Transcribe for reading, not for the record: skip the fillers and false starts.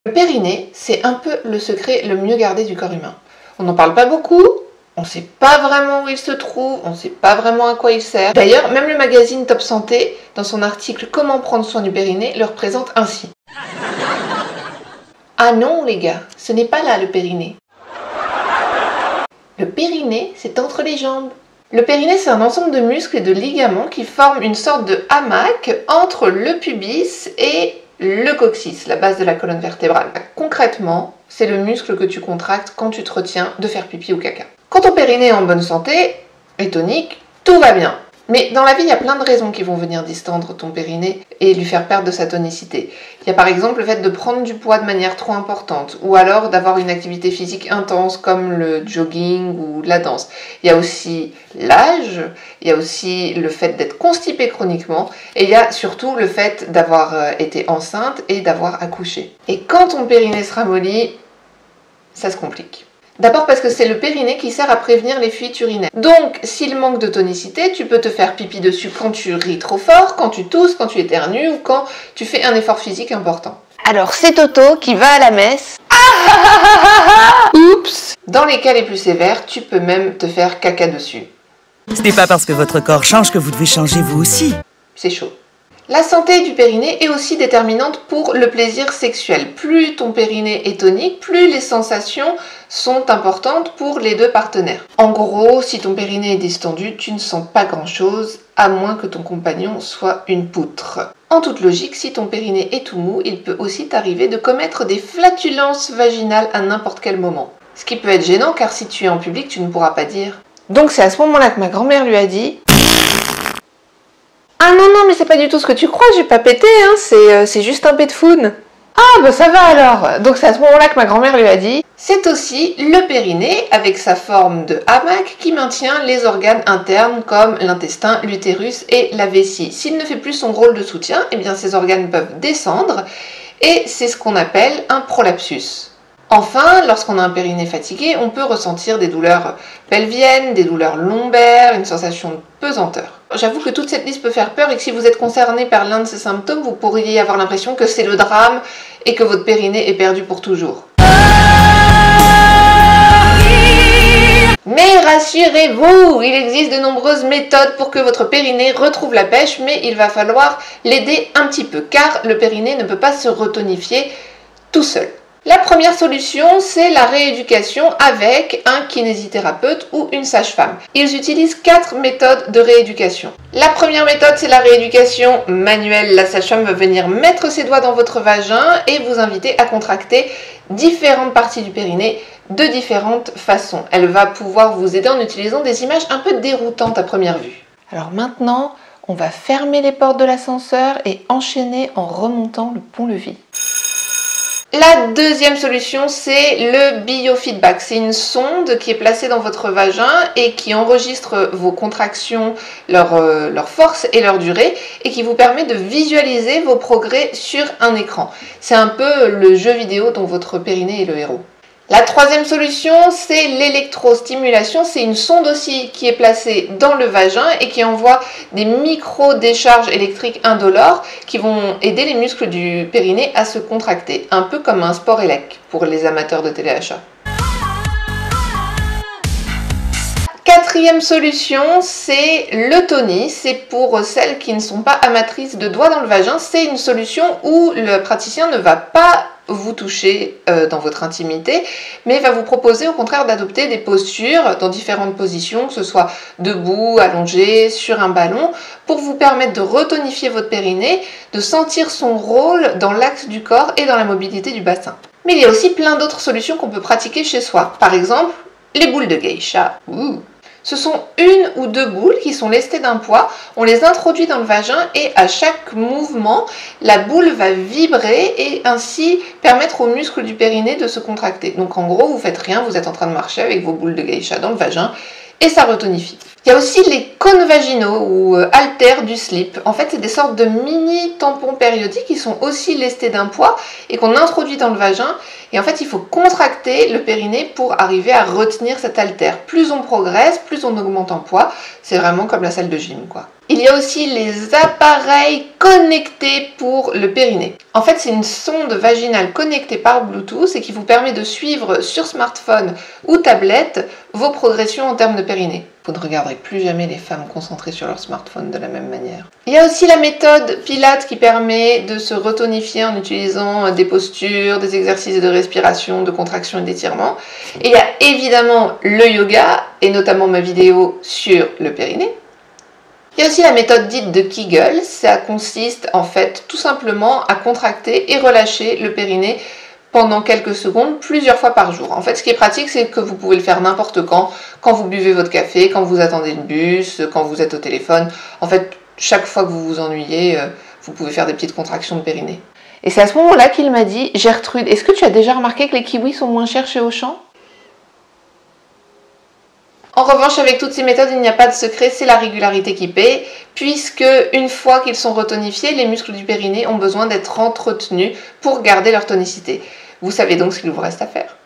Le périnée, c'est un peu le secret le mieux gardé du corps humain. On n'en parle pas beaucoup, on ne sait pas vraiment où il se trouve, on ne sait pas vraiment à quoi il sert. D'ailleurs, même le magazine Top Santé, dans son article Comment prendre soin du périnée, le représente ainsi. Ah non les gars, ce n'est pas là le périnée. Le périnée, c'est entre les jambes. Le périnée, c'est un ensemble de muscles et de ligaments qui forment une sorte de hamac entre le pubis et le coccyx, la base de la colonne vertébrale. Concrètement, c'est le muscle que tu contractes quand tu te retiens de faire pipi ou caca. Quand ton périnée est en bonne santé et tonique, tout va bien. Mais dans la vie, il y a plein de raisons qui vont venir distendre ton périnée et lui faire perdre de sa tonicité. Il y a par exemple le fait de prendre du poids de manière trop importante, ou alors d'avoir une activité physique intense comme le jogging ou la danse. Il y a aussi l'âge, il y a aussi le fait d'être constipé chroniquement, et il y a surtout le fait d'avoir été enceinte et d'avoir accouché. Et quand ton périnée se ramollit, ça se complique. D'abord parce que c'est le périnée qui sert à prévenir les fuites urinaires. Donc, s'il manque de tonicité, tu peux te faire pipi dessus quand tu ris trop fort, quand tu tousses, quand tu éternues ou quand tu fais un effort physique important. Alors, c'est Toto qui va à la messe. Oups! Dans les cas les plus sévères, tu peux même te faire caca dessus. Ce n'est pas parce que votre corps change que vous devez changer vous aussi. C'est chaud. La santé du périnée est aussi déterminante pour le plaisir sexuel. Plus ton périnée est tonique, plus les sensations sont importantes pour les deux partenaires. En gros, si ton périnée est distendu, tu ne sens pas grand-chose, à moins que ton compagnon soit une poutre. En toute logique, si ton périnée est tout mou, il peut aussi t'arriver de commettre des flatulences vaginales à n'importe quel moment. Ce qui peut être gênant, car si tu es en public, tu ne pourras pas dire. Donc c'est à ce moment-là que ma grand-mère lui a dit... Ah non, mais c'est pas du tout ce que tu crois, j'ai pas pété, hein, c'est juste un pet de foun. Ah bah ça va alors. Donc c'est à ce moment-là que ma grand-mère lui a dit, c'est aussi le périnée avec sa forme de hamac qui maintient les organes internes comme l'intestin, l'utérus et la vessie. S'il ne fait plus son rôle de soutien, eh bien ces organes peuvent descendre et c'est ce qu'on appelle un prolapsus. Enfin, lorsqu'on a un périnée fatigué, on peut ressentir des douleurs pelviennes, des douleurs lombaires, une sensation de pesanteur. J'avoue que toute cette liste peut faire peur et que si vous êtes concerné par l'un de ces symptômes, vous pourriez avoir l'impression que c'est le drame et que votre périnée est perdu pour toujours. Mais rassurez-vous, il existe de nombreuses méthodes pour que votre périnée retrouve la pêche, mais il va falloir l'aider un petit peu, car le périnée ne peut pas se retonifier tout seul. La première solution, c'est la rééducation avec un kinésithérapeute ou une sage-femme. Ils utilisent 4 méthodes de rééducation. La première méthode, c'est la rééducation manuelle. La sage-femme va venir mettre ses doigts dans votre vagin et vous inviter à contracter différentes parties du périnée de différentes façons. Elle va pouvoir vous aider en utilisant des images un peu déroutantes à première vue. Alors maintenant, on va fermer les portes de l'ascenseur et enchaîner en remontant le pont-levis. La deuxième solution, c'est le biofeedback. C'est une sonde qui est placée dans votre vagin et qui enregistre vos contractions, leur force et leur durée et qui vous permet de visualiser vos progrès sur un écran. C'est un peu le jeu vidéo dont votre périnée est le héros. La troisième solution, c'est l'électrostimulation. C'est une sonde aussi qui est placée dans le vagin et qui envoie des micro-décharges électriques indolores qui vont aider les muscles du périnée à se contracter, un peu comme un sport élec pour les amateurs de téléachat. Quatrième solution, c'est le tonis. C'est pour celles qui ne sont pas amatrices de doigts dans le vagin. C'est une solution où le praticien ne va pas vous toucher dans votre intimité, mais va vous proposer au contraire d'adopter des postures dans différentes positions, que ce soit debout, allongé, sur un ballon, pour vous permettre de retonifier votre périnée, de sentir son rôle dans l'axe du corps et dans la mobilité du bassin. Mais il y a aussi plein d'autres solutions qu'on peut pratiquer chez soi. Par exemple, les boules de geisha. Ce sont 1 ou 2 boules qui sont lestées d'un poids, on les introduit dans le vagin et à chaque mouvement, la boule va vibrer et ainsi permettre aux muscles du périnée de se contracter. Donc en gros, vous faites rien, vous êtes en train de marcher avec vos boules de geisha dans le vagin et ça retonifie. Il y a aussi les cônes vaginaux ou haltères du slip. En fait, c'est des sortes de mini tampons périodiques qui sont aussi lestés d'un poids et qu'on introduit dans le vagin. Et en fait, il faut contracter le périnée pour arriver à retenir cet haltère. Plus on progresse, plus on augmente en poids. C'est vraiment comme la salle de gym, quoi. Il y a aussi les appareils connectés pour le périnée. En fait, c'est une sonde vaginale connectée par Bluetooth et qui vous permet de suivre sur smartphone ou tablette vos progressions en termes de périnée. Vous ne regarderez plus jamais les femmes concentrées sur leur smartphone de la même manière. Il y a aussi la méthode Pilates qui permet de se retonifier en utilisant des postures, des exercices de respiration, de contraction et d'étirement. Et il y a évidemment le yoga et notamment ma vidéo sur le périnée. Il y a aussi la méthode dite de Kegel. Ça consiste en fait tout simplement à contracter et relâcher le périnée pendant quelques secondes, plusieurs fois par jour. En fait, ce qui est pratique, c'est que vous pouvez le faire n'importe quand vous buvez votre café, quand vous attendez le bus, quand vous êtes au téléphone. En fait, chaque fois que vous vous ennuyez, vous pouvez faire des petites contractions de périnée. Et c'est à ce moment-là qu'il m'a dit, Gertrude, est-ce que tu as déjà remarqué que les kiwis sont moins chers chez Auchan ? En revanche, avec toutes ces méthodes, il n'y a pas de secret, c'est la régularité qui paie, puisque une fois qu'ils sont retonifiés, les muscles du périnée ont besoin d'être entretenus pour garder leur tonicité. Vous savez donc ce qu'il vous reste à faire.